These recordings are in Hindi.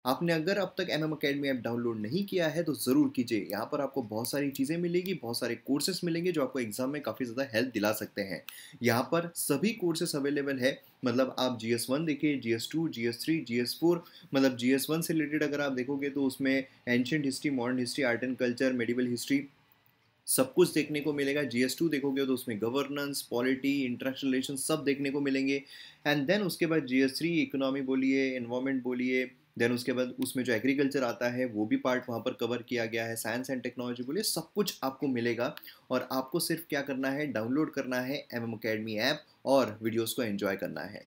आपने अगर अब तक एमएम अकेडमी ऐप डाउनलोड नहीं किया है तो ज़रूर कीजिए। यहाँ पर आपको बहुत सारी चीज़ें मिलेगी, बहुत सारे कोर्सेस मिलेंगे जो आपको एग्जाम में काफ़ी ज़्यादा हेल्प दिला सकते हैं। यहाँ पर सभी कोर्सेस अवेलेबल है। मतलब आप GS1 देखिए, GS2, GS3, GS4। मतलब GS1 से रिलेटेड अगर आप देखोगे तो उसमें ancient history, modern history, art and culture, medieval history सब कुछ देखने को मिलेगा। GS2 देखोगे तो उसमें गवर्नेंस, पॉलिटी, इंटरनेशनल रिलेशन सब देखने को मिलेंगे। एंड देन उसके बाद GS3 इकोनॉमी बोलिए, एनवायरमेंट बोलिए, देन उसके बाद उसमें जो एग्रीकल्चर आता है वो भी पार्ट वहाँ पर कवर किया गया है। साइंस एंड टेक्नोलॉजी बोलिए, सब कुछ आपको मिलेगा। और आपको सिर्फ क्या करना है, डाउनलोड करना है एमएम अकेडमी ऐप और वीडियोस को एंजॉय करना है।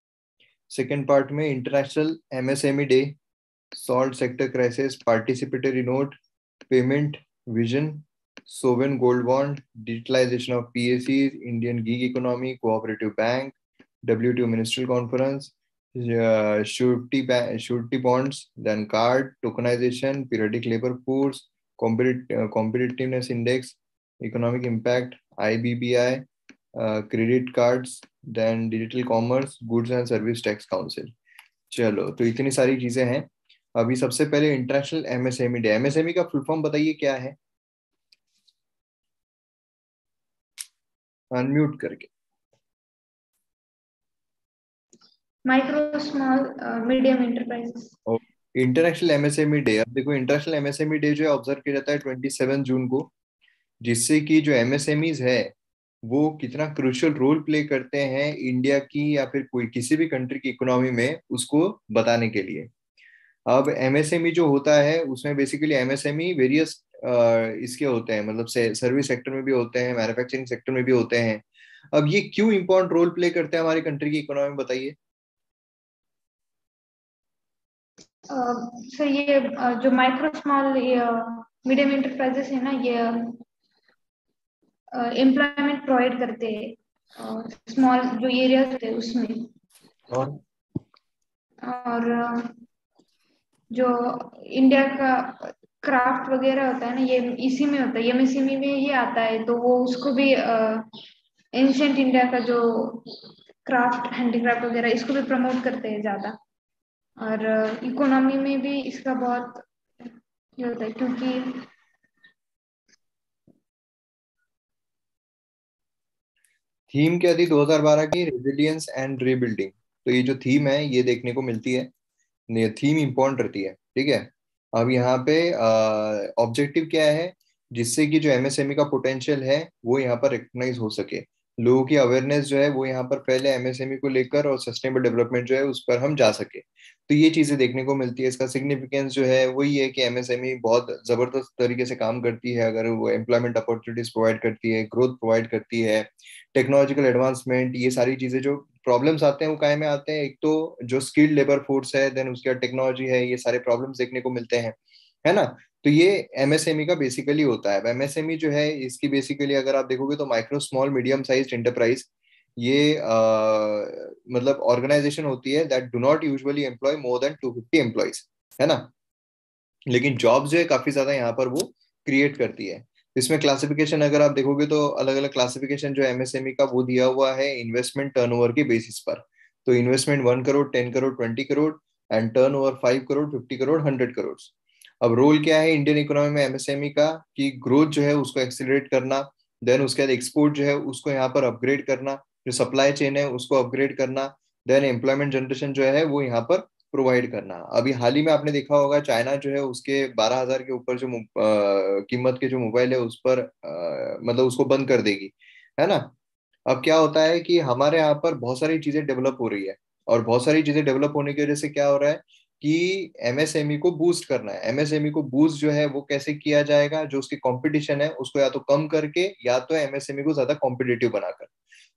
सेकेंड पार्ट में international MSME day, salt sector crisis, participatory note, payment vision, sovereign gold bond, digitalisation of PACs, Indian gig economy, cooperative bank, WTO ministerial conference, surety bonds, then card tokenisation, periodic labour force, competitiveness index, economic impact, IBBI, credit cards, then digital commerce, goods and service tax council. चलो, तो इतनी सारी चीजें हैं। अभी सबसे पहले इंटरनेशनल MSME डे। MSME का फुल फॉर्म बताइए क्या है, अनम्यूट करके। Micro small medium enterprises. International MSME day, अब देखो इंटरनेशनल MSME डे जो है ऑब्जर्व किया जाता है 27 जून को, जिससे कि जो MSMEs है वो कितना क्रूशियल रोल प्ले करते हैं इंडिया की या फिर कोई किसी भी कंट्री की इकोनॉमी में, उसको बताने के लिए। अब MSME जो होता है उसमें बेसिकली MSME वेरियस इसके होते हैं, मतलब सर्विस सेक्टर में भी होते हैं, मैन्युफैक्चरिंग सेक्टर में भी होते हैं। अब ये क्यों इंपॉर्टेंट रोल प्ले करते हैं हमारी कंट्री की इकोनॉमी में, बताइए। सर ये जो माइक्रो स्मॉल मीडियम एंटरप्राइजेस है ना, ये एम्प्लॉयमेंट प्रोवाइड करते हैं स्मॉल जो एरियाज होते हैं उसमें। और और जो इंडिया का क्राफ्ट वगैरह होता है ना, ये इसी में होता है, MSME में ही आता है। तो वो उसको भी एंशियंट इंडिया का जो क्राफ्ट हैंडीक्राफ्ट वगैरह इसको भी प्रमोट करते हैं ज्यादा। और इकोनॉमी में भी इसका बहुत ये होता है, क्योंकि थीम क्या थी 2012 की, रेजिलियंस एंड रीबिल्डिंग। तो ये जो थीम है ये देखने को मिलती है, ये थीम इंपॉर्टेंट रहती है, ठीक है। अब यहाँ पे ऑब्जेक्टिव क्या है, जिससे कि जो MSME का पोटेंशियल है वो यहाँ पर रिकग्नाइज हो सके, लोगों की अवेयरनेस जो है वो यहाँ पर फैले MSME को लेकर, और सस्टेनेबल डेवलपमेंट जो है उस पर हम जा सके। तो ये चीजें देखने को मिलती है। इसका सिग्निफिकेंस जो है वही है कि MSME बहुत जबरदस्त तरीके से काम करती है, अगर वो एम्प्लॉयमेंट अपॉर्चुनिटीज प्रोवाइड करती है, ग्रोथ प्रोवाइड करती है, टेक्नोलॉजिकल एडवांसमेंट, ये सारी चीजें जो प्रॉब्लम्स आते हैं वो काहे में आते हैं, एक तो जो स्किल्ड लेबर फोर्स है, देन उसके बाद टेक्नोलॉजी है, ये सारे प्रॉब्लम्स देखने को मिलते हैं, है ना। तो ये MSME का बेसिकली होता है। अब MSME जो है इसकी बेसिकली अगर आप देखोगे तो micro small medium size enterprise, ये मतलब ऑर्गेनाइजेशन होती है that do not usually employ more than 250 employees, है ना। लेकिन जॉब जो है काफी ज्यादा यहाँ पर वो क्रिएट करती है। इसमें क्लासिफिकेशन अगर आप देखोगे तो अलग अलग क्लासिफिकेशन जो MSME का वो दिया हुआ है इन्वेस्टमेंट टर्नओवर के बेसिस पर। तो investment 1 crore, 10 crore, 20 crore, and turnover 5 crore, 50 crore, 100 crore. अब रोल क्या है इंडियन इकोनॉमी में MSME का, कि ग्रोथ जो है उसको एक्सेलरेट करना, देन उसके बाद एक्सपोर्ट जो है उसको यहाँ पर अपग्रेड करना, जो सप्लाई चेन है उसको अपग्रेड करना, देन एम्प्लॉयमेंट जनरेशन जो है वो यहाँ पर प्रोवाइड करना। अभी हाल ही में आपने देखा होगा चाइना जो है उसके 12,000 के ऊपर जो कीमत के जो मोबाइल है उस पर मतलब उसको बंद कर देगी, है ना। अब क्या होता है कि हमारे यहाँ पर बहुत सारी चीजें डेवलप हो रही है, और बहुत सारी चीजें डेवलप होने की वजह से क्या हो रहा है कि MSME को बूस्ट करना है। MSME को बूस्ट जो है वो कैसे किया जाएगा, जो उसकी कंपटीशन है उसको या तो कम करके या तो MSME को ज्यादा कॉम्पिटिटिव बनाकर।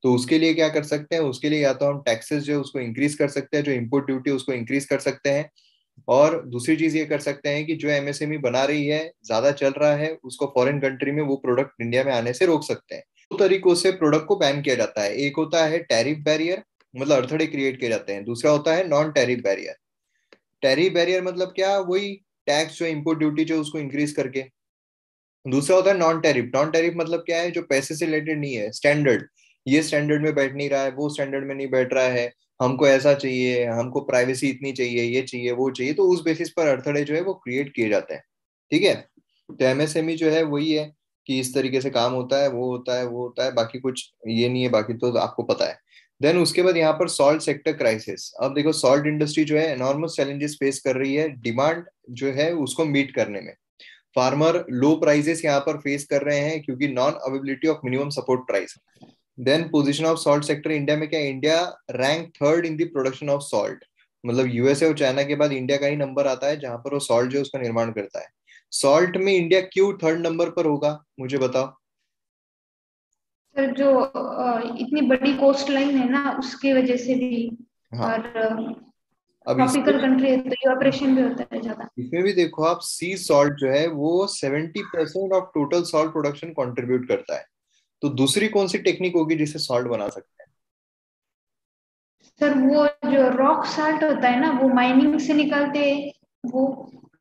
तो उसके लिए क्या कर सकते हैं, उसके लिए या तो हम टैक्सेस जो है उसको इंक्रीज कर सकते हैं, जो इम्पोर्ट ड्यूटी उसको इंक्रीज कर सकते हैं, और दूसरी चीज ये कर सकते हैं कि जो MSME बना रही है, ज्यादा चल रहा है, उसको फॉरेन कंट्री में वो प्रोडक्ट इंडिया में आने से रोक सकते हैं। दो तरीकों से प्रोडक्ट को बैन किया जाता है, एक होता है टैरिफ बैरियर, मतलब अड़थड़े क्रिएट किए जाते हैं, दूसरा होता है non tariff barrier. Tariff barrier मतलब क्या, वही टैक्स जो इम्पोर्ट ड्यूटी जो उसको इंक्रीज करके। दूसरा होता है नॉन टैरिफ। नॉन टैरिफ मतलब क्या है, जो पैसे से रिलेटेड नहीं है, स्टैंडर्ड, ये स्टैंडर्ड में बैठ नहीं रहा है, वो स्टैंडर्ड में नहीं बैठ रहा है, हमको ऐसा चाहिए, हमको प्राइवेसी इतनी चाहिए, ये चाहिए, वो चाहिए, तो उस बेसिस पर अड़थड़े जो है वो क्रिएट किए जाते हैं। ठीक है। तो एमएसएमई जो है वही है कि इस तरीके से काम होता है, वो होता है, वो होता है, बाकी कुछ ये नहीं है, बाकी तो आपको पता है। देन उसके बाद यहाँ पर सॉल्ट सेक्टर क्राइसिस। अब देखो सॉल्ट इंडस्ट्री जो है एनॉर्मस चैलेंजेस फेस कर रही है डिमांड जो है उसको मीट करने में। फार्मर लो प्राइसेस यहाँ पर फेस कर रहे हैं क्योंकि non availability of minimum support price. Then position of salt sector India में क्या है? India rank third in the production of salt. मतलब यूएसए और चाइना के बाद इंडिया का ही नंबर आता है जहां पर वो सॉल्ट जो है उसका निर्माण करता है। सॉल्ट में इंडिया क्यों थर्ड नंबर पर होगा, मुझे बताओ। सर जो इतनी बड़ी कोस्ट लाइन है ना, उसकी वजह से भी। हाँ। और अब इसमें ट्रॉपिकल कंट्री है तो इवापोरेशन भी होता है ज्यादा। इसमें भी देखो आप, सी सॉल्ट जो है वो 70% of total salt production contribute करता है। तो दूसरी कौन सी टेक्निक होगी जिससे सॉल्ट बना सकते हैं? सर वो जो रॉक साल्ट होता है ना, वो माइनिंग से निकालते हैं वो।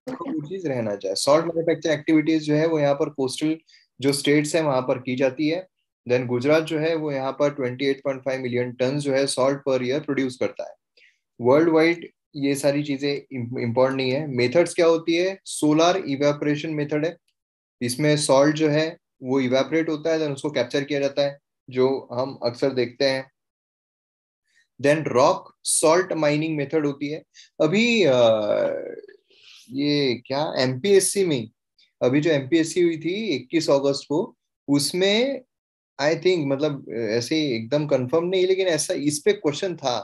तो वो चीज रहना चाहिए। सॉल्ट मैन्युफैक्चर एक्टिविटीज जो है वो यहाँ पर कोस्टल जो स्टेट्स है वहां पर की जाती है। देन गुजरात जो है वो यहाँ पर 28.5 मिलियन टन जो है सॉल्ट पर ईयर प्रोड्यूस करता है। वर्ल्ड वाइड ये सारी चीजें इंपॉर्टेंट नहीं है। मेथड्स क्या होती है? सोलार इवेपोरेशन मेथड है। इसमें सॉल्ट जो है वो इवेपोरेट होता है, देन उसको कैप्चर किया जाता है, जो हम अक्सर देखते हैं। Then rock salt mining method होती है। अभी ये क्या एमपीएससी में, अभी जो एमपीएससी हुई थी 21 अगस्त को, उसमें आई थिंक, मतलब ऐसे एकदम कंफर्म नहीं लेकिन ऐसा इस पे क्वेश्चन था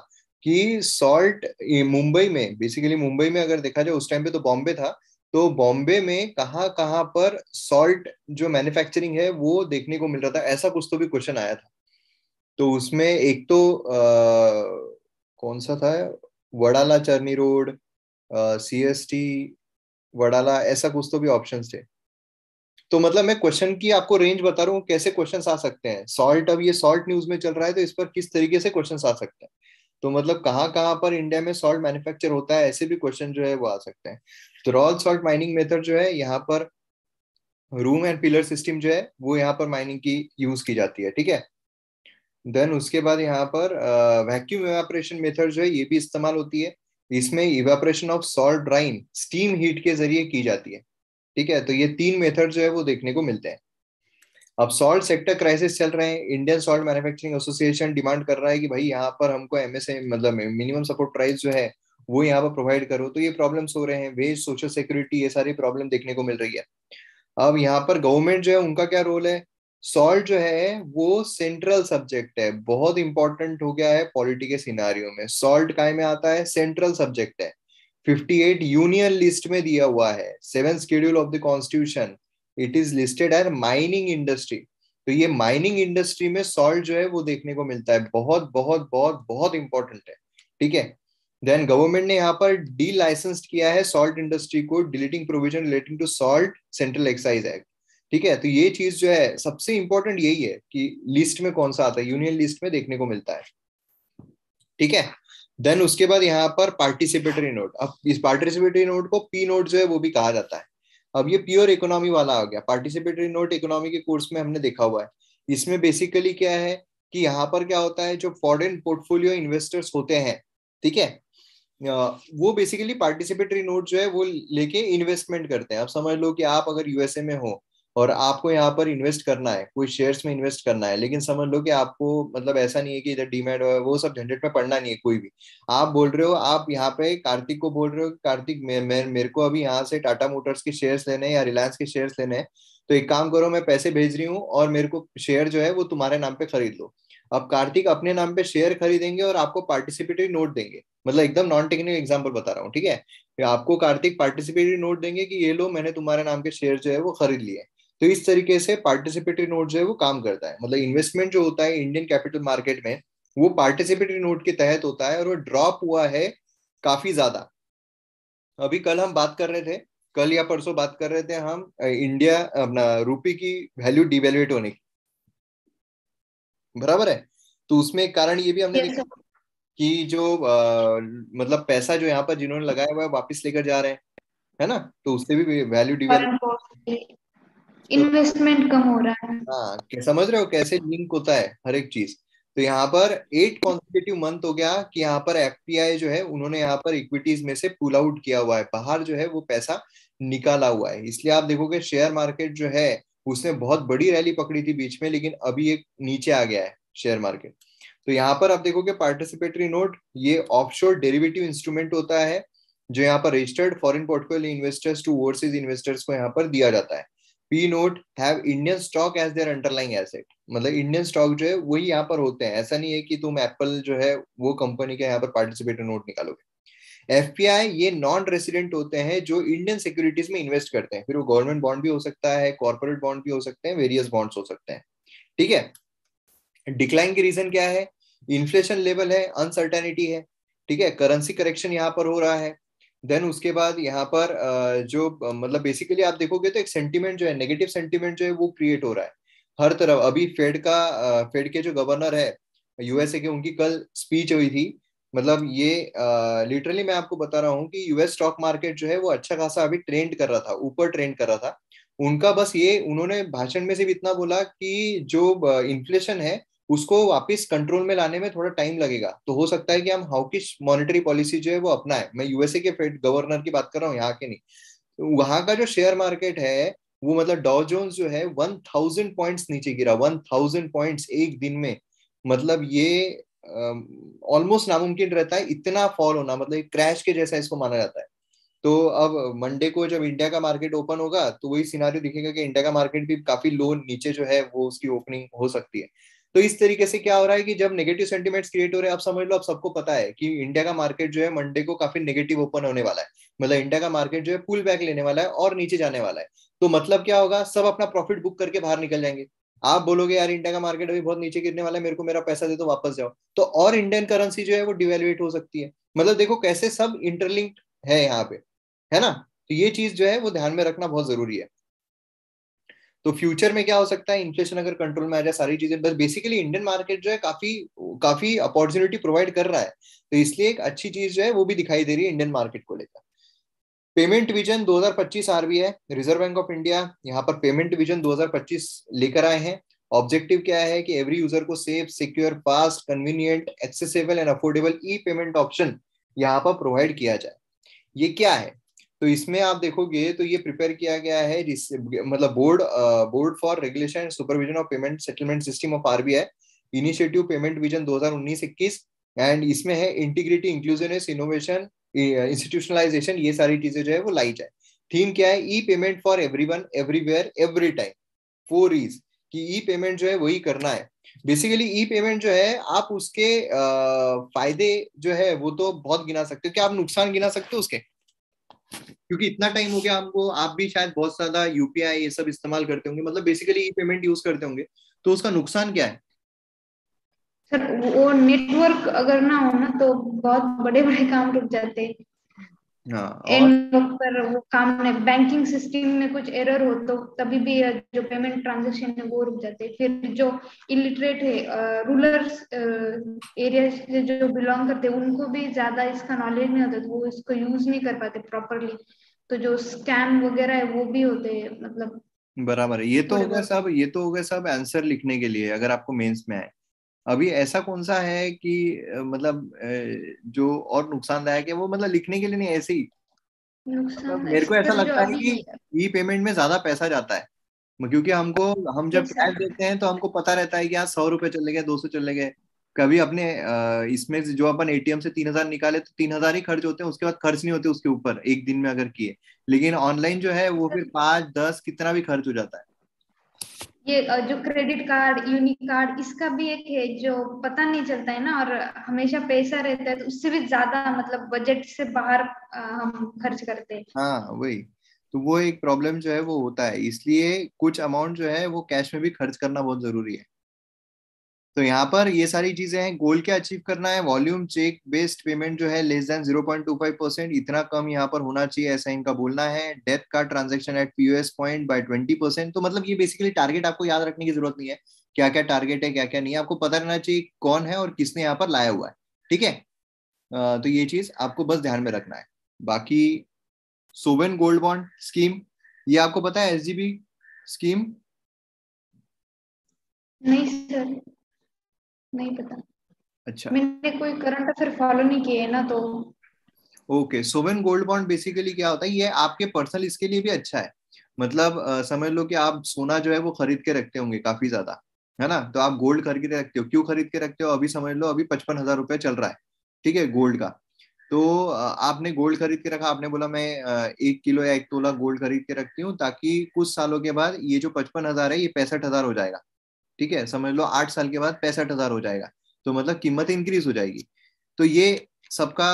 कि सॉल्ट मुंबई में, बेसिकली मुंबई में अगर देखा जाए, उस टाइम पे तो बॉम्बे था, तो बॉम्बे में कहाँ कहाँ पर सॉल्ट जो मैन्युफैक्चरिंग है वो देखने को मिल रहा था, ऐसा कुछ तो भी क्वेश्चन आया था। तो उसमें एक तो कौन सा था, वडाला चरनी रोड, सीएसटी वडाला, ऐसा कुछ तो भी ऑप्शंस थे। तो मतलब मैं क्वेश्चन की आपको रेंज बता रहा हूँ कैसे क्वेश्चंस आ सकते हैं। सॉल्ट, अब ये सॉल्ट न्यूज में चल रहा है तो इस पर किस तरीके से क्वेश्चंस आ सकते हैं। तो मतलब कहाँ कहाँ पर इंडिया में सॉल्ट मैन्युफैक्चर होता है, ऐसे भी क्वेश्चन जो है वो आ सकते हैं। तो रॉल सॉल्ट माइनिंग मेथड जो है यहाँ पर रूम एंड पिलर सिस्टम जो है वो यहाँ पर माइनिंग की यूज की जाती है। ठीक है। देन उसके बाद यहाँ पर वैक्यूम इवेपोरेशन मेथड जो है ये भी इस्तेमाल होती है। इसमें evaporation of salt drawing steam heat के जरिए की जाती है। ठीक है। तो ये तीन मेथड जो है वो देखने को मिलते हैं। अब सॉल्ट सेक्टर क्राइसिस चल रहे हैं, Indian salt manufacturing association demand कर रहा है कि भाई यहाँ पर हमको एमएसए, मतलब मिनिमम सपोर्ट प्राइस जो है वो यहाँ पर प्रोवाइड करो। तो ये प्रॉब्लम्स हो रहे हैं, वेज, सोशल सिक्योरिटी, ये सारी प्रॉब्लम देखने को मिल रही है। अब यहाँ पर गवर्नमेंट जो है उनका क्या रोल है? सॉल्ट जो है वो सेंट्रल सब्जेक्ट है, बहुत इंपॉर्टेंट हो गया है पॉलिटी के सिनारियो में। सॉल्ट काय में आता है? सेंट्रल सब्जेक्ट है। 58 यूनियन लिस्ट में दिया हुआ है, 7th schedule of the constitution, it is listed as mining industry. तो ये माइनिंग इंडस्ट्री में सॉल्ट जो है वो देखने को मिलता है, बहुत बहुत बहुत बहुत इंपॉर्टेंट है। ठीक है। देन गवर्नमेंट ने यहाँ पर डी लाइसेंस्ड किया है सॉल्ट इंडस्ट्री को, deleting provision relating to salt central excise act. ठीक है। तो ये चीज जो है सबसे इंपॉर्टेंट यही है कि लिस्ट में कौन सा आता है, यूनियन लिस्ट में देखने को मिलता है। ठीक है। देन उसके बाद यहाँ पर पार्टिसिपेटरी नोट। अब इस पार्टिसिपेटरी नोट को पी नोट जो है वो भी कहा जाता है। अब ये प्योर इकोनॉमी वाला आ गया। पार्टिसिपेटरी नोट इकोनॉमी के कोर्स में हमने देखा हुआ है। इसमें बेसिकली क्या है कि यहाँ पर क्या होता है, जो फॉरेन पोर्टफोलियो इन्वेस्टर्स होते हैं, ठीक है, वो बेसिकली पार्टिसिपेटरी नोट जो है वो लेके इन्वेस्टमेंट करते हैं। आप समझ लो कि आप अगर यूएसए में हो और आपको यहाँ पर इन्वेस्ट करना है, कोई शेयर्स में इन्वेस्ट करना है, लेकिन समझ लो कि आपको, मतलब ऐसा नहीं है कि इधर डीमैट वो सब झंझट में पड़ना नहीं है कोई भी। आप बोल रहे हो, आप यहाँ पे कार्तिक को बोल रहे हो कि कार्तिक, मेरे को अभी यहाँ से टाटा मोटर्स के शेयर्स लेने हैं या रिलायंस के शेयर्स लेने हैं, तो एक काम करो, मैं पैसे भेज रही हूँ और मेरे को शेयर जो है वो तुम्हारे नाम पे खरीद लो। अब कार्तिक अपने नाम पे शेयर खरीदेंगे और आपको पार्टिसिपेटरी नोट देंगे। मतलब एकदम नॉन टेक्निकल एग्जांपल बता रहा हूँ। ठीक है। फिर आपको कार्तिक पार्टिसिपेटरी नोट देंगे कि ये लो, मैंने तुम्हारे नाम के शेयर जो है वो खरीद लिए। तो इस तरीके से पार्टिसिपेटरी नोट जो है वो काम करता है। मतलब इन्वेस्टमेंट जो होता है इंडियन कैपिटल मार्केट में, वो पार्टिसिपेटरी नोट के तहत होता है, और वो ड्रॉप हुआ है काफी ज्यादा। अभी कल हम बात कर रहे थे, कल या परसों बात कर रहे थे हम, इंडिया अपना रुपये की वैल्यू डिवेल्युएट होने की, बराबर है। तो उसमें एक कारण ये भी हमने यस देखा कि जो मतलब पैसा जो यहाँ पर जिन्होंने लगाया हुआ है वापस लेकर जा रहे हैं, है ना, तो उससे भी वैल्यू डिवेल्यूट। सर, तो इन्वेस्टमेंट कम हो रहा है। हाँ, समझ रहे हो कैसे लिंक होता है हर एक चीज। तो यहाँ पर 8 कॉन्सेक्यूटिव मंथ हो गया कि यहाँ पर एफपीआई जो है उन्होंने यहाँ पर इक्विटीज में से पुल आउट किया हुआ है, बाहर जो है वो पैसा निकाला हुआ है। इसलिए आप देखोगे शेयर मार्केट जो है उसने बहुत बड़ी रैली पकड़ी थी बीच में, लेकिन अभी एक नीचे आ गया है शेयर मार्केट। तो यहाँ पर आप देखोगे पार्टिसिपेटरी नोट, ये ऑफशोर डेरिवेटिव इंस्ट्रूमेंट होता है जो यहाँ पर registered foreign portfolio investors to overseas investors को यहाँ पर दिया जाता है। P note have Indian stock as their underlying asset, मतलब इंडियन स्टॉक जो है वही यहाँ पर होते हैं। ऐसा नहीं है कि तुम एप्पल जो है वो कंपनी के यहाँ पर पार्टिसिपेटरी नोट निकालोगे। एफपीआई ये नॉन रेसिडेंट होते हैं जो इंडियन सिक्योरिटीज में इन्वेस्ट करते हैं, फिर वो गवर्नमेंट बॉन्ड भी हो सकता है, कॉर्पोरेट बॉन्ड भी हो सकते हैं, वेरियस बॉन्ड्स हो सकते हैं। ठीक है। डिक्लाइन की रीजन क्या है? इन्फ्लेशन लेवल है, अनसर्टेनिटी है। ठीक है, करेंसी करेक्शन यहाँ पर हो रहा है। देन उसके बाद यहाँ पर जो मतलब बेसिकली आप देखोगे तो एक सेंटीमेंट जो है, नेगेटिव सेंटीमेंट जो है वो क्रिएट हो रहा है हर तरफ। अभी फेड के जो गवर्नर है यूएसए के, उनकी कल स्पीच हुई थी। मतलब ये लिटरली मैं आपको बता रहा हूँ कि यूएस स्टॉक मार्केट जो है वो अच्छा खासा अभी ट्रेंड कर रहा था, ऊपर ट्रेंड कर रहा था। उनका बस ये, उन्होंने भाषण में सिर्फ इतना बोला कि जो इन्फ्लेशन है उसको वापस कंट्रोल में लाने में थोड़ा टाइम लगेगा, तो हो सकता है कि हम हाउकिश मॉनेटरी पॉलिसी जो है वो अपनाए। मैं यूएसए के फेड गवर्नर की बात कर रहा हूँ, यहाँ के नहीं। तो वहां का जो शेयर मार्केट है वो मतलब डॉ जोन्स जो है 1000 पॉइंट्स नीचे गिरा, 1000 पॉइंट्स एक दिन में। मतलब ये ऑलमोस्ट नामुमकिन रहता है इतना फॉल होना, मतलब क्रैश के जैसा इसको माना जाता है। तो अब मंडे को जब इंडिया का मार्केट ओपन होगा तो वही सिनारियो दिखेगा कि इंडिया का मार्केट भी काफी लो नीचे जो है वो उसकी ओपनिंग हो सकती है। तो इस तरीके से क्या हो रहा है कि जब नेगेटिव सेंटिमेंट्स क्रिएट हो रहे हैं, आप समझ लो, अब सबको पता है कि इंडिया का मार्केट जो है मंडे को काफी नेगेटिव ओपन होने वाला है। मतलब इंडिया का मार्केट जो है पुल बैक लेने वाला है और नीचे जाने वाला है। तो मतलब क्या होगा, सब अपना प्रॉफिट बुक करके बाहर निकल जाएंगे। आप बोलोगे यार इंडिया का मार्केट अभी बहुत नीचे गिरने वाला है, मेरे को मेरा पैसा दे दो, वापस जाओ। तो और इंडियन करेंसी जो है वो डिवेल्युएट हो सकती है। मतलब देखो कैसे सब इंटरलिंक्ड है यहाँ पे, है ना। तो ये चीज जो है वो ध्यान में रखना बहुत जरूरी है। तो फ्यूचर में क्या हो सकता है, इन्फ्लेशन अगर कंट्रोल में आ जाए, सारी चीजें, बस बेसिकली इंडियन मार्केट जो है काफी काफी अपॉर्चुनिटी प्रोवाइड कर रहा है। तो इसलिए एक अच्छी चीज जो है वो भी दिखाई दे रही है इंडियन मार्केट को लेकर। Payment vision 2025 RBI reserve bank of India यहाँ पर पेमेंट विजन 2025 लेकर आए हैं। ऑब्जेक्टिव क्या है कि एवरी यूजर को safe, secure, fast, convenient, accessible and affordable E payment option यहाँ पर प्रोवाइड किया जाए। ये क्या है? तो इसमें आप देखोगे तो ये प्रिपेयर किया गया है जिससे मतलब board for regulation and supervision of payment settlement system of RBI, initiative payment vision 2019-21। And इसमें है इंटीग्रिटी, इंक्लूसिवनेस, इनोवेशन, इंस्टीट्यूशनलाइजेशन, ये सारी चीजें जो है वो लाई जाए। थीम क्या है? E payment for everyone, everywhere, every time, 4 E's, कि ई पेमेंट जो है वही करना है। बेसिकली ई पेमेंट जो है आप उसके फायदे जो है वो तो बहुत गिना सकते हो, क्या आप नुकसान गिना सकते हो उसके? क्योंकि इतना टाइम हो गया हमको, आप भी शायद बहुत ज्यादा यूपीआई ये सब इस्तेमाल करते होंगे, मतलब बेसिकली ई पेमेंट यूज करते होंगे, तो उसका नुकसान क्या है? सर वो नेटवर्क अगर ना हो ना तो बहुत बड़े बड़े काम रुक जाते हैं। हाँ, एन और वक्त पर वो काम में बैंकिंग सिस्टम में कुछ एरर हो तो तभी भी जो पेमेंट ट्रांजेक्शन है वो रुक जाते हैं। फिर जो इलिटरेट है, रूरल एरिया से जो बिलोंग करते हैं उनको भी ज्यादा इसका नॉलेज नहीं होता, तो वो इसको यूज नहीं कर पाते प्रॉपरली। तो जो स्कैम वगैरह है वो भी होते हैं, मतलब बराबर है। ये तो थोड़े हो गया बहुत। सब, ये तो हो गया सब आंसर लिखने के लिए अगर आपको मेंस में आए। अभी ऐसा कौन सा है कि मतलब जो और नुकसानदायक है वो, मतलब लिखने के लिए नहीं, ऐसे ही। मतलब नुकसान मेरे को ऐसा सर जो लगता है अभी। कि ई पेमेंट में ज्यादा पैसा जाता है, क्योंकि हम जब यस कैश सर। देते हैं तो हमको पता रहता है कि यहाँ 100 रुपए चले गए, 200 चले गए। कभी अपने इसमें से जो अपन एटीएम से 3000 निकाले तो 3000 ही खर्च होते हैं, उसके बाद खर्च नहीं होते उसके ऊपर एक दिन में अगर किए। लेकिन ऑनलाइन जो है वो फिर 5 10 कितना भी खर्च हो जाता है। ये जो क्रेडिट कार्ड, यूनिक कार्ड, इसका भी एक है जो पता नहीं चलता है ना, और हमेशा पैसा रहता है तो उससे भी ज्यादा मतलब बजट से बाहर हम खर्च करते हैं। हाँ वही। तो वो एक प्रॉब्लम जो है वो होता है, इसलिए कुछ अमाउंट जो है वो कैश में भी खर्च करना बहुत जरूरी है। तो यहाँ पर ये सारी चीजें हैं। गोल क्या अचीव करना है? वॉल्यूम चेक बेस्ड पेमेंट जो है लेस देन 0.25%, इतना कम यहाँ पर होना चाहिए, ऐसा इनका बोलना है। डेथ का transaction at POS point by 20%। तो मतलब ये बेसिकली टारगेट आपको याद रखने की जरूरत नहीं है, क्या क्या टारगेट है क्या क्या नहीं है, आपको पता रहना चाहिए कौन है और किसने यहाँ पर लाया हुआ है। ठीक है। तो ये चीज आपको बस ध्यान में रखना है। बाकी सोवेन गोल्ड बॉन्ड स्कीम, ये आपको पता है एसजीबी स्कीम? नहीं सर। नहीं पता, अच्छा, मैंने कोई करंट अफेयर फॉलो नहीं किए है ना, तो okay. Sovereign gold bond basically क्या होता है, ये आपके पर्सनल इसके लिए भी अच्छा है। मतलब समझ लो कि आप सोना जो है वो खरीद के रखते होंगे काफी ज्यादा, है ना? तो आप गोल्ड खरीद के रखते हो, क्यों खरीद के रखते हो? अभी समझ लो अभी 55,000 रुपये चल रहा है, ठीक है, गोल्ड का। तो आपने गोल्ड खरीद के रखा, आपने बोला मैं 1 किलो या 1 तोला गोल्ड खरीद के रखती हूँ, ताकि कुछ सालों के बाद ये जो 55,000 है ये 65,000 हो जाएगा। ठीक है, समझ लो 8 साल के बाद 65,000 हो जाएगा। तो मतलब कीमत इंक्रीज हो जाएगी। तो ये सबका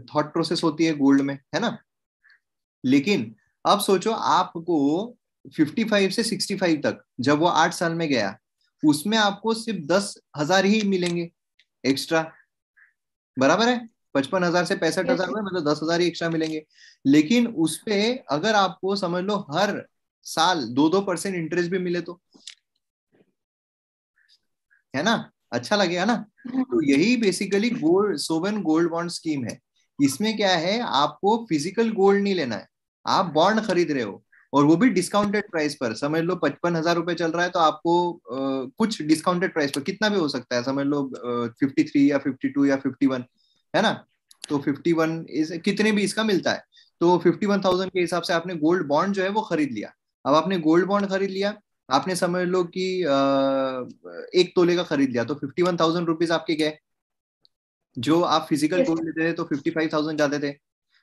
थॉट प्रोसेस होती है गोल्ड में, है ना? लेकिन अब सोचो आपको 55 से 65 तक, जब वो 8 साल में गया, उसमें आपको सिर्फ 10,000 ही मिलेंगे एक्स्ट्रा, बराबर है? 55,000 से 65,000 यस। हुए, मतलब 10,000 ही एक्स्ट्रा मिलेंगे। लेकिन उसपे अगर आपको समझ लो हर साल 2-2% इंटरेस्ट भी मिले तो, है ना? अच्छा लगेगा ना? तो यही बेसिकली गोल्ड, सोवन गोल्ड बॉन्ड स्कीम है। इसमें क्या है, आपको फिजिकल गोल्ड नहीं लेना है, आप बॉन्ड खरीद रहे हो, और वो भी डिस्काउंटेड प्राइस पर। समझ लो 55,000 रुपये चल रहा है, तो आपको कुछ डिस्काउंटेड प्राइस पर, कितना भी हो सकता है, समझ लो 53 या 52 या 51, है ना? तो 51 इस कितने भी इसका मिलता है। तो 51,000 के हिसाब से आपने गोल्ड बॉन्ड जो है वो खरीद लिया। अब आपने गोल्ड बॉन्ड खरीद लिया, आपने समझ लो कि 1 तोले का खरीद लिया, तो 51,000 रुपीज आपके गए। जो आप फिजिकल यस। गोल्ड लेते थे तो 55,000 जाते थे,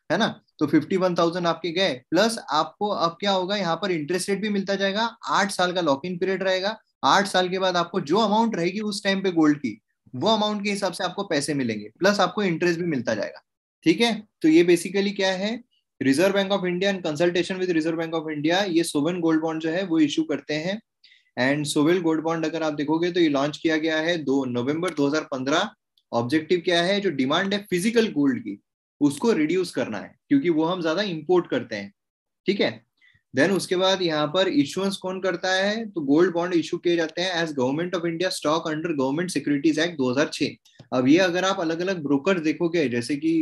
है ना? तो 51,000 आपके गए, प्लस आपको अब क्या होगा, यहाँ पर इंटरेस्ट रेट भी मिलता जाएगा। 8 साल का लॉक इन पीरियड रहेगा। 8 साल के बाद आपको जो अमाउंट रहेगी उस टाइम पे गोल्ड की, वो अमाउंट के हिसाब से आपको पैसे मिलेंगे, प्लस आपको इंटरेस्ट भी मिलता जाएगा। ठीक है, तो ये बेसिकली क्या है, reserve bank of India in consultation with reserve bank of India ये सोवन गोल्ड बॉन्ड जो है वो इशू करते हैं। एंड सोवेल गोल्ड बॉन्ड अगर आप देखोगे तो ये लॉन्च किया गया है 2 नवंबर 2015। ऑब्जेक्टिव क्या है, जो डिमांड है फिजिकल गोल्ड की, उसको रिड्यूस करना है, क्योंकि वो हम ज्यादा इंपोर्ट करते हैं। ठीक है। देन उसके बाद यहाँ पर इशुएंस कौन करता है, तो गोल्ड बॉन्ड इशू किए जाते हैं as government of India stock under government securities act 2006। अब ये अगर आप अलग अलग ब्रोकर देखोगे, जैसे कि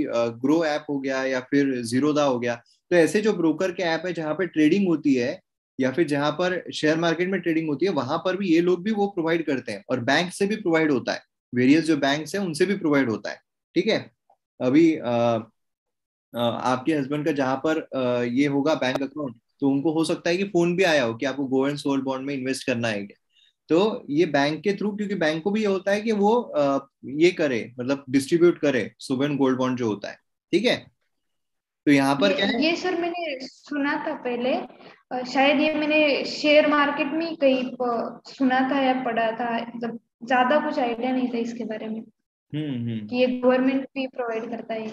ग्रो ऐप हो गया या फिर जीरोदा हो गया, तो ऐसे जो ब्रोकर के ऐप है जहाँ पे ट्रेडिंग होती है, या फिर जहां पर शेयर मार्केट में ट्रेडिंग होती है, वहां पर भी ये लोग भी वो प्रोवाइड करते हैं, और बैंक से भी प्रोवाइड होता है। वेरियस जो बैंक्स हैं उनसे भी प्रोवाइड होता है। ठीक है। अभी आपके हस्बैंड का जहां पर ये होगा बैंक अकाउंट, तो उनको हो सकता है कि फोन भी आया हो कि आपको गो एंड सोल बॉन्ड में इन्वेस्ट करना है क्या। तो ये बैंक के थ्रू, क्योंकि बैंक को भी ये होता है कि वो ये करे, मतलब डिस्ट्रीब्यूट करे सुवेन गोल्ड बॉन्ड जो होता है। ठीक है। तो यहाँ पर क्या है। ये सर मैंने सुना था पहले, शायद ये मैंने शेयर मार्केट में ही कहीं सुना था या पढ़ा था, मतलब ज्यादा कुछ आइडिया नहीं था इसके बारे में हम्म। कि ये गवर्नमेंट भी प्रोवाइड करता है।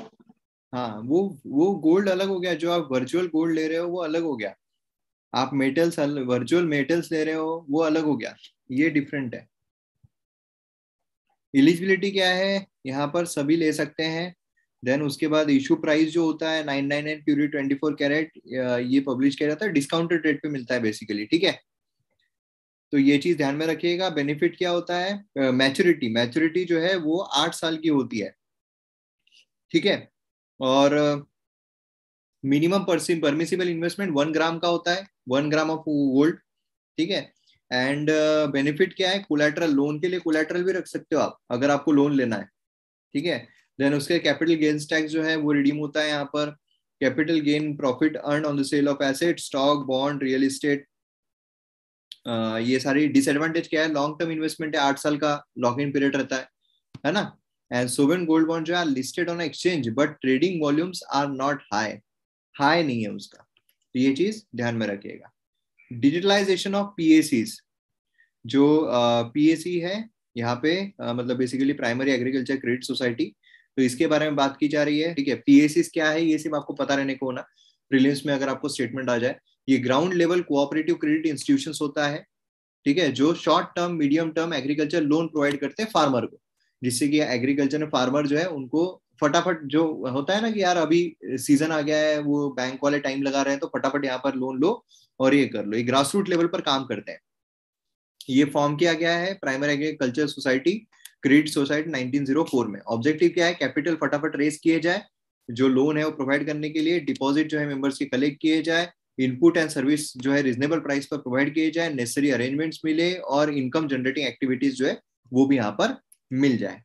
हाँ, वो गोल्ड अलग हो गया, जो आप वर्चुअल गोल्ड ले रहे हो वो अलग हो गया। आप मेटल्स, वर्चुअल मेटल्स ले रहे हो वो अलग हो गया। ये डिफरेंट है। एलिजिबिलिटी क्या है, यहाँ पर सभी ले सकते हैं। देन उसके बाद इशू प्राइस जो होता है 999 प्यूरी 24 कैरेट, ये पब्लिश किया जाता है, डिस्काउंटेड रेट पे मिलता है बेसिकली। ठीक है। तो ये चीज ध्यान में रखिएगा। बेनिफिट क्या होता है, मैच्योरिटी, मैच्योरिटी जो है वो 8 साल की होती है। ठीक है। और मिनिमम परमिसिबल इन्वेस्टमेंट 1 ग्राम का होता है, 1 ग्राम ऑफ गोल्ड। ठीक है। एंड बेनिफिट क्या है, कोलैटरल, लोन के लिए कोलैटरल भी रख सकते हो आप अगर आपको लोन लेना है। ठीक है। देन उसके कैपिटल गेन्स टैक्स जो है वो रिडीम होता है यहाँ पर। Capital gain profit earn on the sale of asset, stock, bond, real estate, ये सारी। डिसएडवांटेज क्या है, लॉन्ग टर्म इन्वेस्टमेंट है, 8 साल का लॉक इन पीरियड रहता है ना? एंड सोवेन गोल्ड बॉन्ड जो है listed on exchange, but trading volumes are not high, high नहीं है उसका। तो ये चीज ध्यान में रखिएगा। डिजिटलाइजेशन ऑफ पीएसीज, जो पीएसी है यहाँ पे, मतलब basically primary agriculture credit society, तो इसके बारे में बात की जा रही है। ठीक है। पीएसी क्या है ये सिर्फ आपको पता रहने को होना, प्रीलिम्स में अगर आपको स्टेटमेंट आ जाए। ये ground level cooperative credit institutions होता है। ठीक है। जो short term medium term agriculture loan provide करते हैं फार्मर को, जिससे कि एग्रीकल्चर में फार्मर जो है उनको फटाफट, जो होता है ना कि यार अभी सीजन आ गया है, वो बैंक वाले टाइम लगा रहे हैं, तो फटाफट यहाँ पर लोन लो और ये कर लो। ये ग्रास रूट लेवल पर काम करते हैं। ये फॉर्म किया गया है primary agriculture society credit society 1904 में। ऑब्जेक्टिव क्या है, कैपिटल फटाफट रेस किए जाए, जो लोन है वो प्रोवाइड करने के लिए, डिपॉजिट जो है मेंबर्स की कलेक्ट किए जाए, इनपुट एंड सर्विस जो है रिजनेबल प्राइस पर प्रोवाइड किए जाए, नेसेसरी अरेंजमेंट्स मिले, और इनकम जनरेटिंग एक्टिविटीज जो है वो भी यहाँ पर मिल जाए।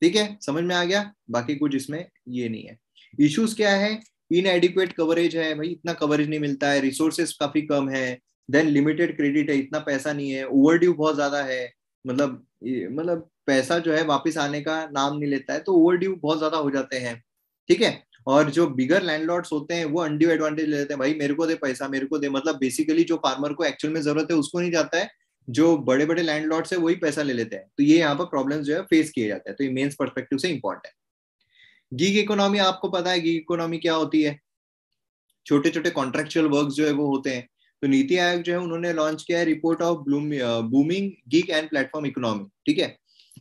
ठीक है, समझ में आ गया, बाकी कुछ इसमें ये नहीं है। इश्यूज क्या है, इनएडिक्वेट कवरेज है भाई, इतना कवरेज नहीं मिलता है, रिसोर्सेस काफी कम है, देन लिमिटेड क्रेडिट है, इतना पैसा नहीं है, ओवरड्यू बहुत ज्यादा है, मतलब पैसा जो है वापस आने का नाम नहीं लेता है, तो ओवरड्यू बहुत ज्यादा हो जाते हैं। ठीक है, और जो बिगर लैंडलॉर्ड्स होते हैं वो अनड्यू एडवांटेज ले लेते हैं, भाई मेरे को दे पैसा, मेरे को दे, मतलब बेसिकली जो फार्मर को एक्चुअल में जरूरत है उसको नहीं जाता है, जो बड़े बड़े लैंडलॉर्ड्स है वही पैसा ले लेते हैं। तो ये यहाँ पर प्रॉब्लम्स जो है फेस किए जाते हैं, तो ये मेंस पर्सपेक्टिव से इंपॉर्टेंट है। गीग इकोनॉमी, आपको पता है गीग इकोनॉमी क्या होती है, छोटे छोटे कॉन्ट्रेक्चुअल वर्क जो है वो होते हैं। तो नीति आयोग जो है उन्होंने लॉन्च किया है report of booming gig and platform economy. ठीक है,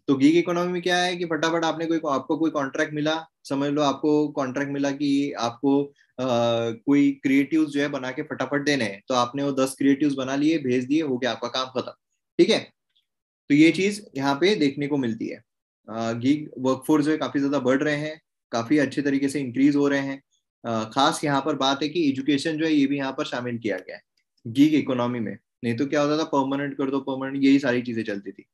तो गीग इकोनॉमी में क्या है कि फटाफट आपको कोई कॉन्ट्रैक्ट मिला, समझ लो आपको कॉन्ट्रैक्ट मिला कि आपको कोई क्रिएटिव्स जो है बना के फटाफट देने हैं, तो आपने वो 10 क्रिएटिव्स बना लिए, भेज दिए, हो गया आपका काम खत्म। ठीक है, तो ये चीज यहाँ पे देखने को मिलती है। गीग वर्कफोर्स जो है काफी ज्यादा बढ़ रहे हैं, काफी अच्छे तरीके से इंक्रीज हो रहे हैं। खास यहाँ पर बात है कि एजुकेशन जो है ये भी यहाँ पर शामिल किया गया है गीग इकोनॉमी में, नहीं तो क्या होता था परमानेंट कर दो परमानेंट, यही सारी चीजें चलती थी।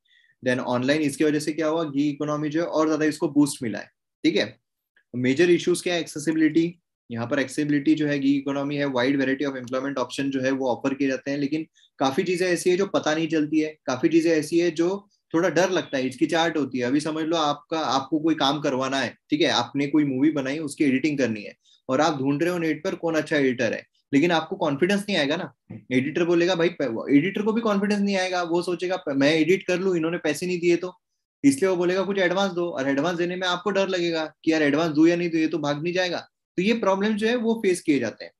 देन ऑनलाइन इसकी वजह से क्या हुआ, गीग इकोनॉमी जो है और ज्यादा इसको बूस्ट मिला है। ठीक है, मेजर इश्यूज क्या है, एक्सेसिबिलिटी, यहाँ पर एक्सेसिबिलिटी जो है गीग इकोनॉमी है, wide variety of employment option जो है वो ऑफर किए जाते हैं, लेकिन काफी चीजें ऐसी है जो पता नहीं चलती है, काफी चीजें ऐसी है जो थोड़ा डर लगता है, हिचकिचाहट होती है। अभी समझ लो आपको कोई काम करवाना है, ठीक है, आपने कोई मूवी बनाई, उसकी एडिटिंग करनी है, और आप ढूंढ रहे हो नेट पर कौन अच्छा एडिटर है, लेकिन आपको कॉन्फिडेंस नहीं आएगा ना, एडिटर बोलेगा भाई, एडिटर को भी कॉन्फिडेंस नहीं आएगा, वो सोचेगा मैं एडिट कर लूं, इन्होंने पैसे नहीं दिए तो, इसलिए वो बोलेगा कुछ एडवांस दो, और एडवांस देने में आपको डर लगेगा कि यार एडवांस दो या नहीं दो, ये तो भाग नहीं जाएगा। तो ये प्रॉब्लम जो है वो फेस किए जाते हैं।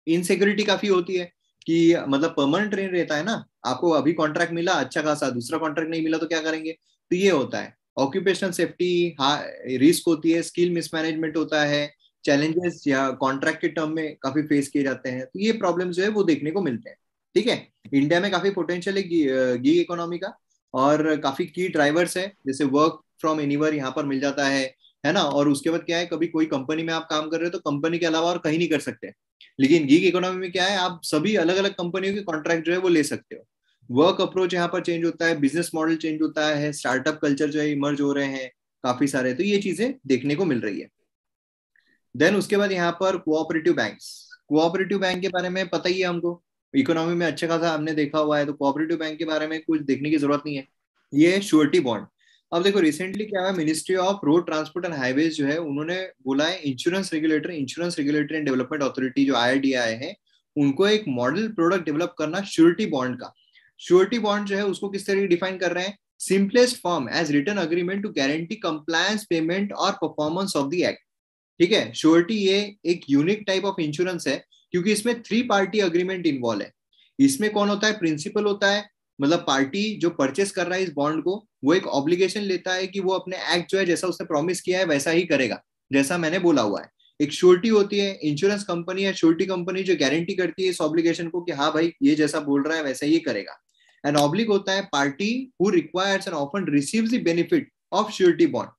इनसिक्योरिटी काफी होती है कि मतलब परमानेंट नहीं रहता है ना, आपको अभी कॉन्ट्रैक्ट मिला अच्छा खासा, दूसरा कॉन्ट्रैक्ट नहीं मिला तो क्या करेंगे, तो ये होता है। ऑक्यूपेशनल सेफ्टी रिस्क होती है, स्किल मिसमैनेजमेंट होता है, चैलेंजेस या कॉन्ट्रैक्ट के टर्म में काफी फेस किए जाते हैं, तो ये प्रॉब्लम जो है वो देखने को मिलते हैं। ठीक है, इंडिया में काफी पोटेंशियल है गीग इकोनॉमी का, और काफी की ड्राइवर्स है, जैसे वर्क फ्रॉम एनीवेयर यहाँ पर मिल जाता है ना, और उसके बाद क्या है, कभी कोई कंपनी में आप काम कर रहे हो तो कंपनी के अलावा और कहीं नहीं कर सकते, लेकिन गीग इकोनॉमी में क्या है, आप सभी अलग अलग कंपनियों के कॉन्ट्रैक्ट जो है वो ले सकते हो। वर्क अप्रोच यहाँ पर चेंज होता है, बिजनेस मॉडल चेंज होता है, स्टार्टअप कल्चर जो है इमर्ज हो रहे हैं काफी सारे, तो ये चीजें देखने को मिल रही है। देन उसके बाद यहाँ पर कोऑपरेटिव बैंक्स, कोऑपरेटिव बैंक के बारे में पता ही है हमको, इकोनॉमी में अच्छा खासा हमने देखा हुआ है, तो कोऑपरेटिव बैंक के बारे में कुछ देखने की जरूरत नहीं है। ये श्योरिटी बॉन्ड, अब देखो रिसेंटली क्या है, ministry of road transport and highways जो है उन्होंने बोला है, insurance regulatory and development authority जो IRDAI है, उनको एक मॉडल प्रोडक्ट डेवलप करना श्योरिटी बॉन्ड का। श्योरिटी बॉन्ड जो है उसको किस तरीके डिफाइन कर रहे हैं, simplest form as written agreement to guarantee compliance payment और परफॉर्मेंस ऑफ द एक्ट। ठीक है, श्योरिटी ये एक यूनिक टाइप ऑफ इंश्योरेंस है, क्योंकि इसमें 3 पार्टी अग्रीमेंट इन्वॉल्व है। इसमें कौन होता है, प्रिंसिपल होता है, मतलब पार्टी जो परचेस कर रहा है इस बॉन्ड को, वो एक ऑब्लिगेशन लेता है कि वो अपने एक्ट जो है जैसा उसने प्रॉमिस किया है वैसा ही करेगा, जैसा मैंने बोला हुआ है। एक श्योरिटी होती है, इंश्योरेंस कंपनी या श्योरिटी कंपनी जो गारंटी करती है इस ऑब्लिगेशन को कि हाँ भाई ये जैसा बोल रहा है वैसा ही करेगा। एंड ऑब्लिग होता है party who requires and often receives the benefit of surety bond.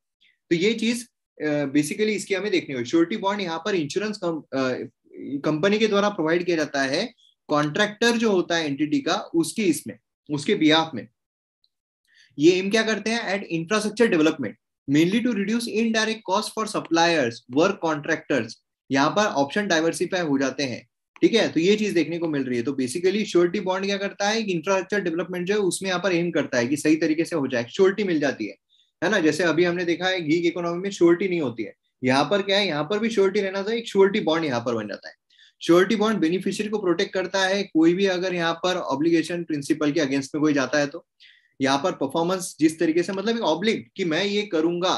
तो ये चीज बेसिकली इसकी हमें देखनी होगी। श्योरिटी बॉन्ड यहाँ पर इंश्योरेंस कंपनी के द्वारा प्रोवाइड किया जाता है, कॉन्ट्रैक्टर जो होता है एंटिटी का, उसकी इसमें उसके बिहाफ में। ये एम क्या करते हैं, at infrastructure development mainly to reduce indirect cost for suppliers work contractors, यहाँ पर ऑप्शन डाइवर्सिफाई हो जाते हैं। ठीक है, तो ये चीज देखने को मिल रही है। तो बेसिकली श्योरिटी बॉन्ड क्या करता है, इंफ्रास्ट्रक्चर डेवलपमेंट जो है उसमें यहाँ पर एम करता है कि सही तरीके से हो जाए, श्योरिटी मिल जाती है ना। जैसे अभी हमने देखा है गीग इकोनॉमी में श्योरिटी नहीं होती है, यहाँ पर क्या है, यहाँ पर भी श्योरिटी रहना चाहिए, एक श्योरिटी बॉन्ड यहाँ पर बन जाता है। श्योरिटी बॉन्ड बेनिफिशियरी को प्रोटेक्ट करता है, कोई भी अगर यहाँ पर ऑब्लिगेशन प्रिंसिपल के अगेंस्ट में कोई जाता है तो यहाँ पर परफॉर्मेंस जिस तरीके से, मतलब ऑब्लिग कि मैं ये करूंगा,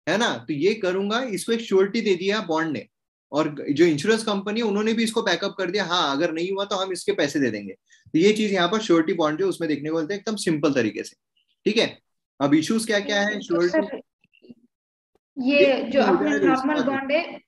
है ना, तो ये करूंगा, इसको एक श्योरिटी दे दिया बॉन्ड ने, और जो इंश्योरेंस कंपनी है उन्होंने भी इसको बैकअप कर दिया, हाँ अगर नहीं हुआ तो हम इसके पैसे दे देंगे। तो ये चीज यहाँ पर श्योरिटी बॉन्ड जो उसमें देखने को मिलता है एकदम सिंपल तरीके से। ठीक है, अब इश्यूज क्या क्या है तो श्योरिटी, सर ये जो हो अपना जाने दो उसके नॉर्मल बाद बॉन्ड है।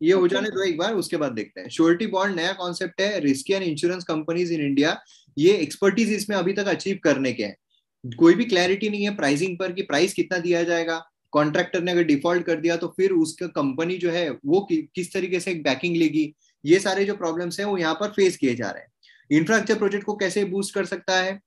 ये हो ओके। जाने दो एक बार, उसके बाद देखते हैं। श्योरिटी बॉन्ड नया कॉन्सेप्ट है, risky and insurance companies in India, ये एक्सपर्टीज इसमें अभी तक अचीव करने के हैं, कोई भी क्लैरिटी नहीं है प्राइसिंग पर कि प्राइस कितना दिया जाएगा, कॉन्ट्रैक्टर ने अगर डिफॉल्ट कर दिया तो फिर उसका कंपनी जो है वो किस तरीके से बैकिंग लेगी, ये सारे जो प्रॉब्लम्स हैं वो यहाँ पर फेस किए जा रहे हैं। इंफ्रास्ट्रक्चर प्रोजेक्ट को कैसे बूस्ट कर सकता है,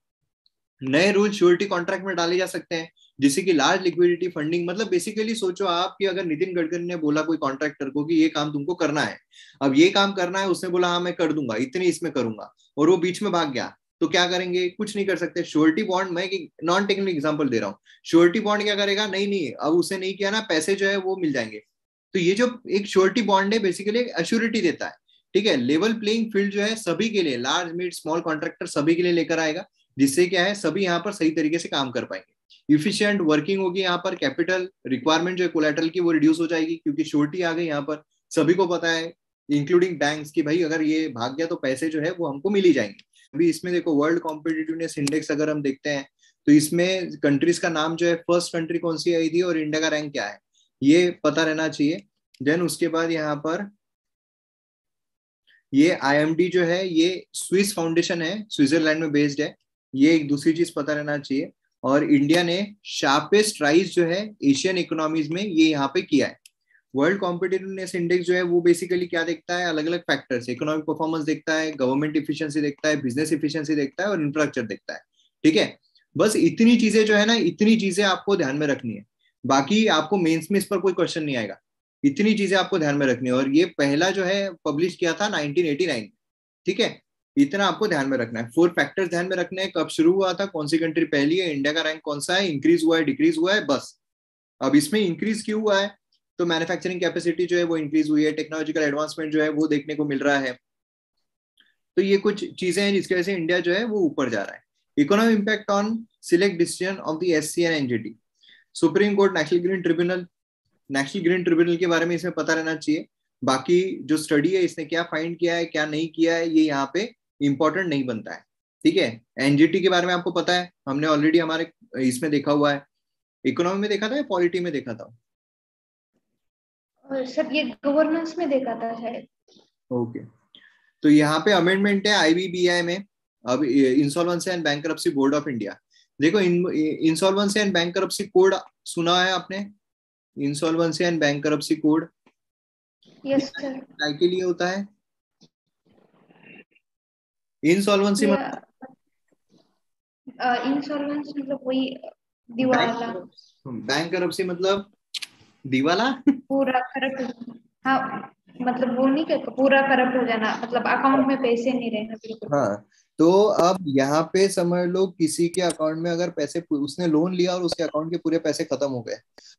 नए रूल श्योरिटी कॉन्ट्रैक्ट में डाले जा सकते हैं, जिससे कि लार्ज लिक्विडिटी फंडिंग, मतलब बेसिकली सोचो आप कि अगर नितिन गडकरी ने बोला कोई कॉन्ट्रैक्टर को कि ये काम तुमको करना है, अब ये काम करना है, उसने बोला हाँ मैं कर दूंगा, इतनी इसमें करूंगा, और वो बीच में भाग गया, तो क्या करेंगे? कुछ नहीं कर सकते। श्योरिटी बॉन्ड, मैं नॉन टेक्निकल एग्जांपल दे रहा हूँ, श्योरिटी बॉन्ड क्या करेगा? नहीं नहीं, अब उसने नहीं किया ना, पैसे जो है वो मिल जाएंगे। तो ये जो एक श्योरिटी बॉन्ड है बेसिकली एक अश्योरिटी देता है, ठीक है। लेवल प्लेइंग फील्ड जो है सभी के लिए, लार्ज मिड स्मॉल कॉन्ट्रैक्टर सभी के लिए लेकर आएगा, जिससे क्या है सभी यहाँ पर सही तरीके से काम कर पाएंगे, इफिशिएंट वर्किंग होगी यहाँ पर, कैपिटल रिक्वायरमेंट जो है कोलेटरल की वो रिड्यूस हो जाएगी, क्योंकि श्योरिटी आ गई यहाँ पर। सभी को पता है इंक्लूडिंग बैंक्स की भाई अगर ये भाग गया तो पैसे जो है वो हमको मिल ही जाएंगे। अभी इसमें देखो वर्ल्ड कॉम्पिटिटिवनेस इंडेक्स अगर हम देखते हैं तो इसमें कंट्रीज का नाम जो है, फर्स्ट कंट्री कौन सी आई थी और इंडिया का रैंक क्या है, ये पता रहना चाहिए। देन उसके बाद यहाँ पर ये आईएमडी जो है ये स्विस फाउंडेशन है, स्विट्जरलैंड में बेस्ड है, ये एक दूसरी चीज पता रहना चाहिए। और इंडिया ने शार्पेस्ट राइज जो है एशियन इकोनॉमीज में ये यहाँ पे किया है। वर्ल्ड कॉम्पिटिटिवनेस इंडेक्स जो है वो बेसिकली क्या देखता है? अलग अलग फैक्टर्स, इकोनॉमिक परफॉर्मेंस देखता है, गवर्नमेंट इफिशिएंसी देखता है, बिजनेस इफिशिएंसी देखता है और इंफ्रास्ट्रक्चर देखता है, ठीक है। बस इतनी चीजें जो है ना, इतनी चीजें आपको ध्यान में रखनी है, बाकी आपको मेंस में इस पर कोई क्वेश्चन नहीं आएगा। इतनी चीजें आपको ध्यान में रखनी है, और ये पहला जो है पब्लिश किया था 1989, ठीक है। इतना आपको ध्यान में रखना है, 4 फैक्टर्स ध्यान में रखने हैं, कब शुरू हुआ था, कौन सी कंट्री पहली है, इंडिया का रैंक कौन सा है, इंक्रीज हुआ है, डिक्रीज हुआ है, बस। अब इसमें इंक्रीज क्यों हुआ है? तो मैन्युफैक्चरिंग कैपेसिटी जो है वो इंक्रीज हुई है, टेक्नोलॉजिकल एडवांसमेंट जो है वो देखने को मिल रहा है। तो ये कुछ चीजें हैं जिसकी वजह से इंडिया जो है वो ऊपर जा रहा है। Economic impact on select decision of the SC and NGT, supreme court, national green tribunal. National green tribunal के बारे में इसमें पता रहना चाहिए। बाकी जो स्टडी है इसने क्या फाइंड किया है क्या नहीं किया है ये यहाँ पे इंपॉर्टेंट नहीं बनता है, ठीक है। एनजीटी के बारे में आपको पता है, हमने ऑलरेडी हमारे इसमें देखा हुआ है, इकोनॉमी में देखा था या पॉलिटी में देखा था? और सर ये गवर्नेंस में देखा था शायद। ओके, तो यहाँ पे अमेंडमेंट है आईबीबीआई में। अब insolvency and bankruptcy board of India, देखो इंसॉल्वेंसी एंड बैंकरप्सी कोड सुना है आपने? Insolvency and bankruptcy code yes sir. काय के लिए होता है? इंसॉल्वेंसी ये मतलब इंश्योरेंस मतलब वही दिवाला, बैंक, बैंकरप्सी मतलब दिवाला। पूरा करप्ट। हाँ, मतलब वो नहीं कहते पूरा करप्ट हो जाना, मतलब अकाउंट में पैसे नहीं रहना बिल्कुल। हाँ, तो अब यहाँ पे समझ लो किसी के अकाउंट में अगर पैसे, उसने लोन लिया और उसके अकाउंट के पूरे पैसे खत्म हो गए,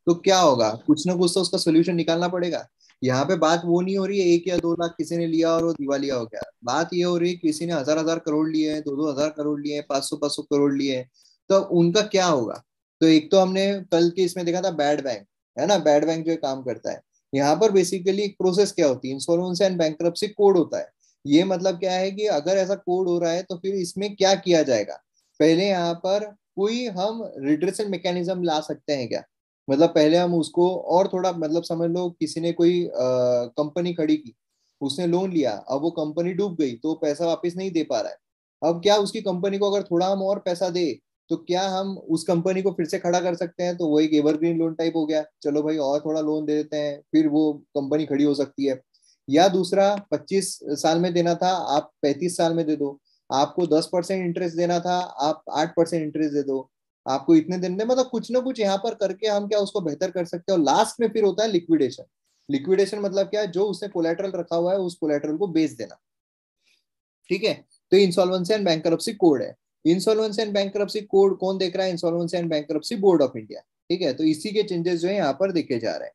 तो क्या होगा? कुछ ना कुछ तो उसका सोल्यूशन निकालना पड़ेगा। यहाँ पे बात वो नहीं हो रही है 1 या 2 लाख किसी ने लिया और वो दिवालिया हो गया, बात ये हो रही है किसी ने 1000 1000 करोड़ लिए हैं, 2000 करोड़ लिए हैं, 500 500 करोड़ लिए हैं, तो उनका क्या होगा? तो एक तो हमने कल के इसमें देखा था बैड बैंक, है ना, बैड बैंक जो है काम करता है। यहाँ पर बेसिकली एक प्रोसेस क्या होती है, इंश्योरेंस एंड बैंकरप्सी कोड होता है। ये मतलब क्या है कि अगर ऐसा कोड हो रहा है तो फिर इसमें क्या किया जाएगा? पहले यहाँ पर कोई हम रिड्रेसल मैकेनिज्म ला सकते हैं क्या? मतलब पहले हम उसको और थोड़ा, मतलब समझ लो किसी ने कोई कंपनी खड़ी की, उसने लोन लिया, अब वो कंपनी डूब गई तो पैसा वापस नहीं दे पा रहा है। अब क्या उसकी कंपनी को अगर थोड़ा हम और पैसा दे तो क्या हम उस कंपनी को फिर से खड़ा कर सकते हैं? तो वो एक एवरग्रीन लोन टाइप हो गया, चलो भाई और थोड़ा लोन दे देते हैं, फिर वो कंपनी खड़ी हो सकती है। या दूसरा, 25 साल में देना था आप 35 साल में दे दो, आपको 10% इंटरेस्ट देना था आप 8% इंटरेस्ट दे दो, आपको इतने दिन में, मतलब कुछ ना कुछ यहाँ पर करके हम क्या उसको बेहतर कर सकते हैं। और लास्ट में फिर होता है लिक्विडेशन। लिक्विडेशन मतलब क्या है? जो उसने कोलेटरल रखा हुआ है उस कोलेटरल को बेच देना, ठीक है। तो इंसॉल्वेंसी एंड बैंकरप्सी कोड है। इंसॉल्वेंसी एंड बैंकरप्सी कोड कौन देख रहा है? Insolvency and bankruptcy board of India, ठीक है। तो इसी के चेंजेस जो है यहाँ पर देखे जा रहे हैं।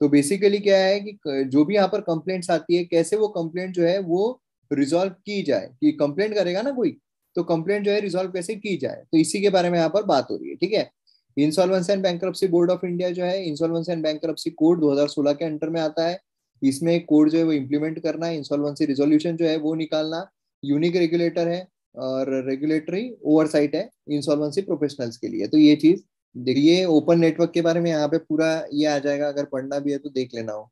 तो बेसिकली क्या है कि जो भी यहाँ पर कंप्लेंट्स आती है, कैसे वो कंप्लेंट जो है वो रिजॉल्व की जाए, कि कंप्लेंट करेगा ना कोई, तो कंप्लेंट जो है रिजॉल्व कैसे की जाए, तो इसी के बारे में यहाँ पर बात हो रही है, ठीक है। Insolvency and bankruptcy board of India जो है, इंसॉल्वेंसी एंड बैंकरप्सी कोड 2016 के अंडर में आता है। इसमें कोड जो है वो इम्प्लीमेंट करना है, इंसॉल्वेंसी रिजोल्यूशन जो है वो निकालना, यूनिक रेगुलेटर है और रेगुलेटरी ओवरसाइट है इंसॉल्वेंसी प्रोफेशनल्स के लिए। तो ये चीज देखिए, ओपन नेटवर्क के बारे में यहाँ पे पूरा ये आ जाएगा, अगर पढ़ना भी है तो देख लेना हो,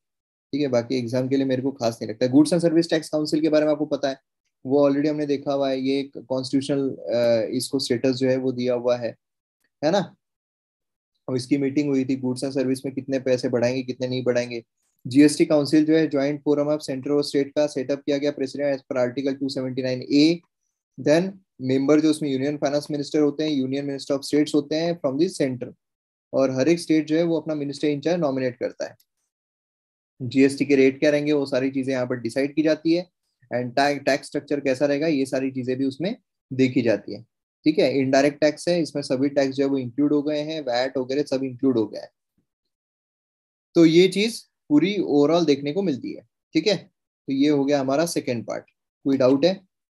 ठीक है। बाकी एग्जाम के लिए मेरे को खास नहीं लगता है। Goods and service tax council के बारे में आपको पता है, वो ऑलरेडी हमने देखा हुआ है, ये कॉन्स्टिट्यूशनल इसको स्टेटस जो है वो दिया हुआ है ना। और इसकी मीटिंग हुई थी, गुड्स एंड सर्विस में कितने पैसे बढ़ाएंगे कितने नहीं बढ़ाएंगे। जीएसटी काउंसिल जो है, ज्वाइंट फोरम ऑफ सेंटर और स्टेट का सेटअप किया गया president as per article 279A। Then member जो उसमें यूनियन फाइनेंस मिनिस्टर होते हैं, यूनियन मिनिस्टर ऑफ स्टेट्स होते हैं फ्रॉम द सेंटर, और हर एक स्टेट जो है वो अपना मिनिस्टर इंचार्ज नॉमिनेट करता है। जीएसटी के रेट क्या रहेंगे वो सारी चीजें यहाँ पर डिसाइड की जाती है, एंड टैक्स स्ट्रक्चर कैसा रहेगा ये सारी चीजें भी उसमें देखी जाती है। ठीक है, इनडायरेक्ट टैक्स है, इसमें सभी टैक्स जो है वो इंक्लूड हो गए हैं, वैट वगैरह सब इंक्लूड हो गया है। तो ये चीज पूरी ओवरऑल देखने को मिलती है। ठीक है, तो ये हो गया हमारा सेकेंड पार्ट। कोई डाउट है?